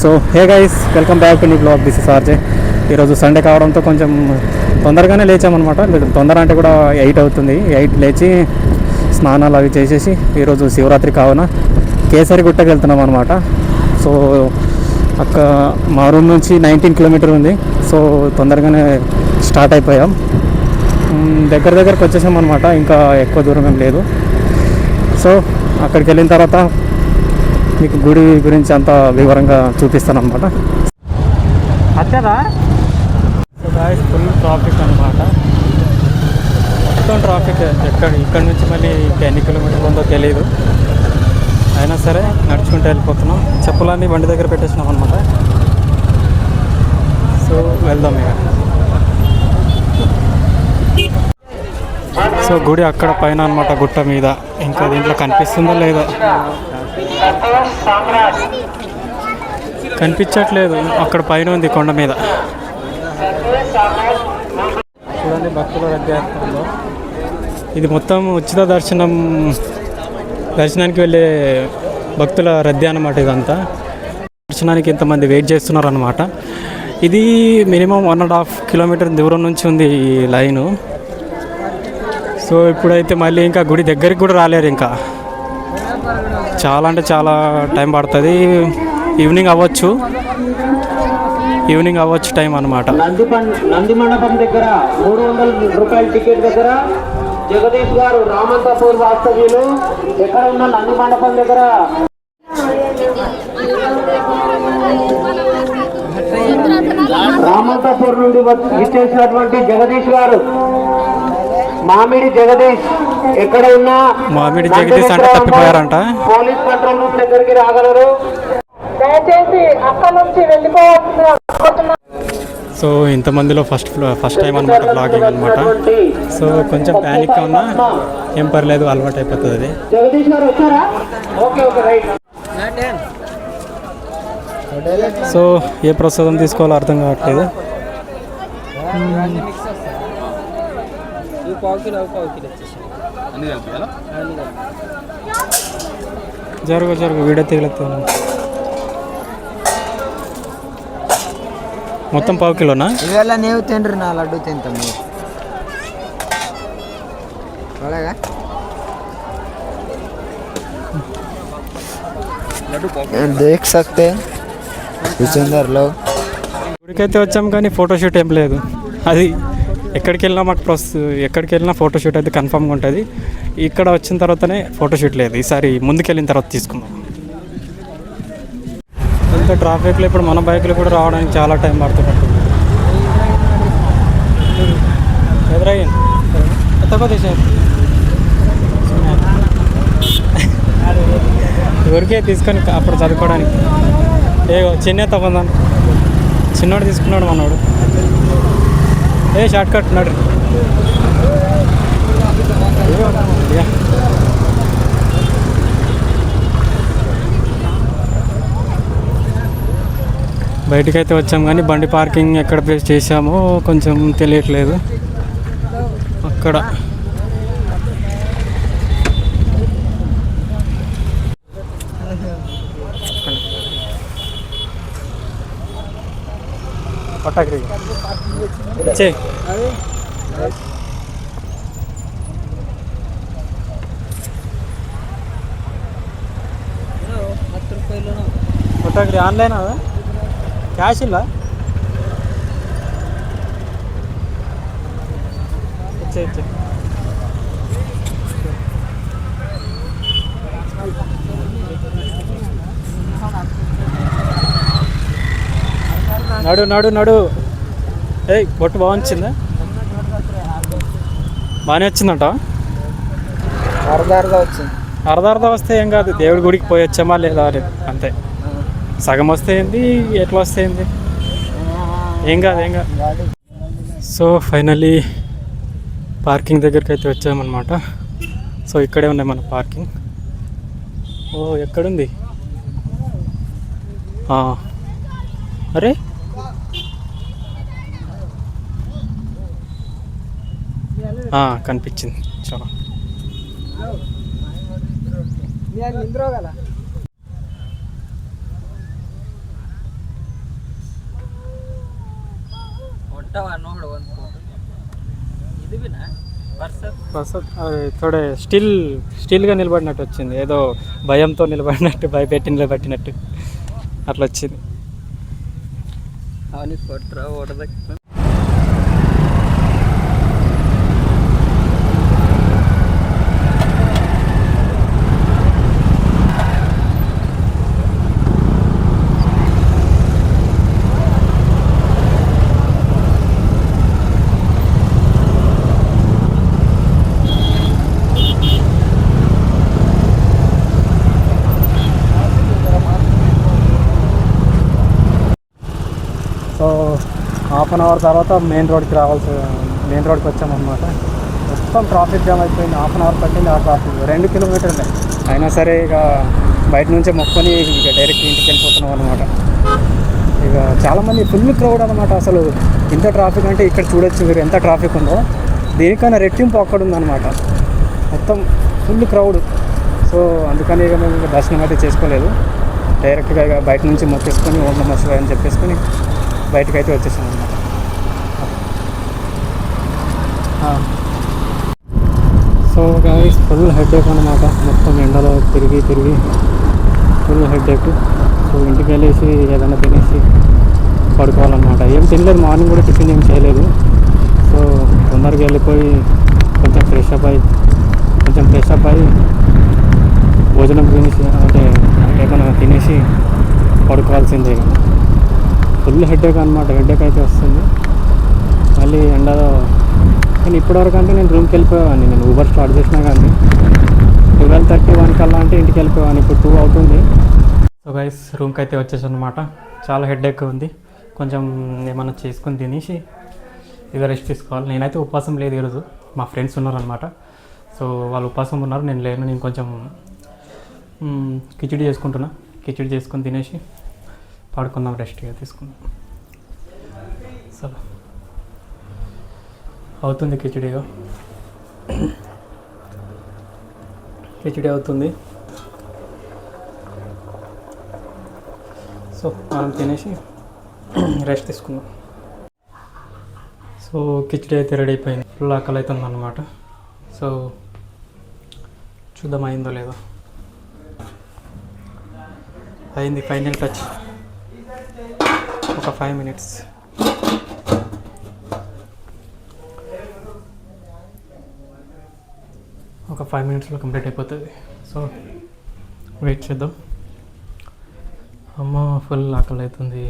So hey guys, welcome back to నీ blog. This is RJ. ఈరోజు Sunday కావడంతో కొంచెం తొందరగానే లేచామన్నమాట. తొందర అంటే కూడా 8 అవుతుంది. 8 లేచి స్నానాలు అవి చేసేసి ఈరోజు శివరాత్రి కావున కేసరిగుట్టకి వెళ్తున్నాం అనమాట. సో మా రూమ్ నుంచి 19 కిలోమీటర్ ఉంది. సో తొందరగానే స్టార్ట్ అయిపోయాం. దగ్గరకు వచ్చేసాం అనమాట. ఇంకా ఎక్కువ దూరం ఏం లేదు. సో అక్కడికి వెళ్ళిన తర్వాత మీకు గుడి గురించి అంతా వివరంగా చూపిస్తాను అనమాట. అచ్చదా సో గాయ్స్, ఫుల్ ట్రాఫిక్ అనమాట. మొత్తం ట్రాఫిక్. ఇక్కడ నుంచి మళ్ళీ ఎన్ని కిలోమీటర్లు ఉందో తెలియదు. అయినా సరే నడుచుకుంటూ వెళ్ళిపోతున్నాం. చెప్పులన్నీ బండి దగ్గర పెట్టేసినాం అనమాట. సో వెళ్దాం ఇక. సో గుడి అక్కడ పైన అనమాట, గుట్ట మీద. ఇంకా దీంట్లో కనిపిస్తుందో లేదో, కనిపించట్లేదు. అక్కడ పైన ఉంది, కొండ మీద. చూడండి భక్తుల రద్దీలో. ఇది మొత్తం ఉచిత దర్శనానికి వెళ్ళే భక్తుల రద్దీ అన్నమాట. ఇదంతా దర్శనానికి ఇంతమంది వెయిట్ చేస్తున్నారు అన్నమాట. ఇది మినిమం 1.5 కిలోమీటర్ దూరం నుంచి ఉంది ఈ లైను. సో ఇప్పుడైతే మళ్ళీ ఇంకా గుడి దగ్గరికి కూడా రాలేరు. ఇంకా చాలా అంటే చాలా టైం పడుతుంది. ఈవినింగ్ అవ్వచ్చు టైం అన్నమాట. నంది మండపం దగ్గర 300 రూపాయల టికెట్ దగ్గర జగదీష్ గారు రామంతపూర్ వాస్తవ్యులు. ఎక్కడ ఉన్న నంది మండపం దగ్గర రామంతపూర్ నుండి విచ్చేసినటువంటి జగదీష్ గారు, మామిడి జగదీష్ ఎక్కడ ఉన్నా మామిడి జగదీష్ అంటే తప్పిపోయారంట. పోలీస్ కంట్రోల్ రూమ్ దగ్గరికి రాగలరు. దయచేసి అక్కడ నుంచి వెళ్ళిపోవాల్సిన. సో ఇంతమందిలో ఫస్ట్ టైం అనమాట బ్లాగింగ్ అనమాట. సో కొంచెం ప్యానిక్ ఉన్నా ఏం పర్లేదు, అలవాటు అయిపోతుంది అది. జగదీష్ గారు వచ్చారా? Okay okay right. సో ఏ ప్రసాదం తీసుకోవాలో అర్థం కావట్లేదు. జరుగు వీడియో తీయలేదు. మొత్తం 1/4 కిలోనా? ఇవాళ నీవు తిండ్రు, నా లడ్డు తింటాము. దేఖ్ సక్తే లో. గుడికైతే వచ్చాం కానీ ఫోటోషూట్ ఏం లేదు. అది ఎక్కడికి వెళ్ళినా ఫోటోషూట్ అయితే కన్ఫామ్గా ఉంటుంది. ఇక్కడ వచ్చిన తర్వాతనే ఫోటోషూట్ లేదు. ఈసారి ముందుకెళ్ళిన తర్వాత తీసుకుందాం. ఇంత ట్రాఫిక్లో ఇప్పుడు మన బైక్లో కూడా రావడానికి చాలా టైం పడుతున్నట్టు. ఎదురయ్యింది ఊరికే తీసుకొని అప్పుడు చదువుకోవడానికి. చిన్న తప్పందాను, చిన్నోడు తీసుకున్నాడు మనోడు. షార్ట్ కట్ నడు. బయటకైతే వచ్చాం కానీ బండి పార్కింగ్ ఎక్కడ ప్లేస్ చేసామో కొంచెం తెలియట్లేదు. అక్కడ పట్టాకి పట్టాకి ఆన్లైన్ అదా క్యాష్ ಇಲ್ಲ ఇచ్చే నడు. బొట్టు బాగుంచిందా? బాగానే వచ్చిందంట. అర్ధ వస్తే ఏం కాదు. దేవుడి గుడికి పోయి వచ్చామా లేదా అని అంతే. సగం వస్తే ఏంది, ఎట్లా వస్తే ఏంది, ఏం కాదు. సో ఫైనల్లీ పార్కింగ్ దగ్గరికి అయితే వచ్చామన్నమాట. సో ఇక్కడే ఉన్నాయి మన పార్కింగ్. ఎక్కడుంది? అరే కనిపించింది. చాలా బస్ అది తోడే స్టిల్గా నిలబడినట్టు వచ్చింది, ఏదో భయంతో నిలబడినట్టు, భయపెట్టి నిలబెట్టినట్టు అట్లా వచ్చింది. సో హాఫ్ అన్ అవర్ తర్వాత మెయిన్ రోడ్కి వచ్చామన్నమాట. మొత్తం ట్రాఫిక్ జామ్ అయిపోయింది. హాఫ్ అన్ అవర్ పట్టింది ఆ ట్రాఫిక్, 2 కిలోమీటర్లే. అయినా సరే ఇక బయట నుంచే మొక్కుని ఇక డైరెక్ట్ ఇంటికి వెళ్ళిపోతున్నాం అనమాట. ఇక చాలామంది ఫుల్ క్రౌడ్ అనమాట. అసలు ఇంత ట్రాఫిక్ అంటే ఇక్కడ చూడొచ్చు మీరు ఎంత ట్రాఫిక్ ఉందో, దీనికన్నా రెట్టింపు అక్కడ ఉందన్నమాట. మొత్తం ఫుల్ క్రౌడ్. సో అందుకని ఇక మేము దర్శనం అయితే చేసుకోలేదు, డైరెక్ట్గా ఇక బయట నుంచి మొక్కేసుకొని ఓం నమః శివాయ అని చెప్పేసుకొని బయటకు అయితే వచ్చేసాం అనమాట. సో గైస్ ఫుల్ హెడేక్ అనమాట. మొత్తం ఎండలో తిరిగి ఫుల్ హెడేక్. సో ఇంటికి వెళ్ళేసి ఏదైనా తినేసి పడుకోవాలన్నమాట. ఏం తినలేదు, మార్నింగ్ కూడా టిఫిన్ ఏం చేయలేదు. సో తొందరగా వెళ్ళిపోయి కొంచెం ఫ్రెష్ అప్ అయ్యి భోజనం తినేసి అంటే ఏమైనా తినేసి పడుకోవాల్సిందే. ఫుల్ హెడేక్ అనమాట. హెడేక్ అయితే వస్తుంది మళ్ళీ ఎండలో. నేను ఇప్పటివరకు అంటే నేను రూమ్కి వెళ్ళిపోయేవాడిని, నేను ఊబర్ స్టార్ట్ చేసినా కానీ 12:31 కల్లా అంటే ఇంటికి వెళ్ళిపోయేవాడిని. ఇప్పుడు 2 అవుతుంది. సో గైస్ రూమ్కి అయితే వచ్చేసాను అనమాట. చాలా హెడేక్ ఉంది. కొంచెం ఏమన్నా చేసుకొని తినేసి ఇక రెస్ట్ తీసుకోవాలి. నేనైతే ఉపవాసం లేదు ఈరోజు, మా ఫ్రెండ్స్ ఉన్నారనమాట. సో వాళ్ళు ఉపవాసం ఉన్నారు, నేను లేను. నేను కొంచెం కిచిడి చేసుకొని తినేసి పడుకుందాం, రెస్ట్గా తీసుకుందాం. సో అవుతుంది కిచిడి అవుతుంది. సో మనం తినేసి రెస్ట్ తీసుకుందాం. సో కిచిడి అయితే రెడీ అయిపోయింది. ఫుల్ ఆకలి అవుతుంది అన్నమాట. సో చూద్దాం అయిందో లేదో. అయింది, ఫైనల్ టచ్. ఒక 5 minutes. ఒక 5 minutesలో కంప్లీట్ అయిపోతుంది. సో వెయిట్ చేద్దాం. అమ్మ ఫుల్ ఆకలి అవుతుంది.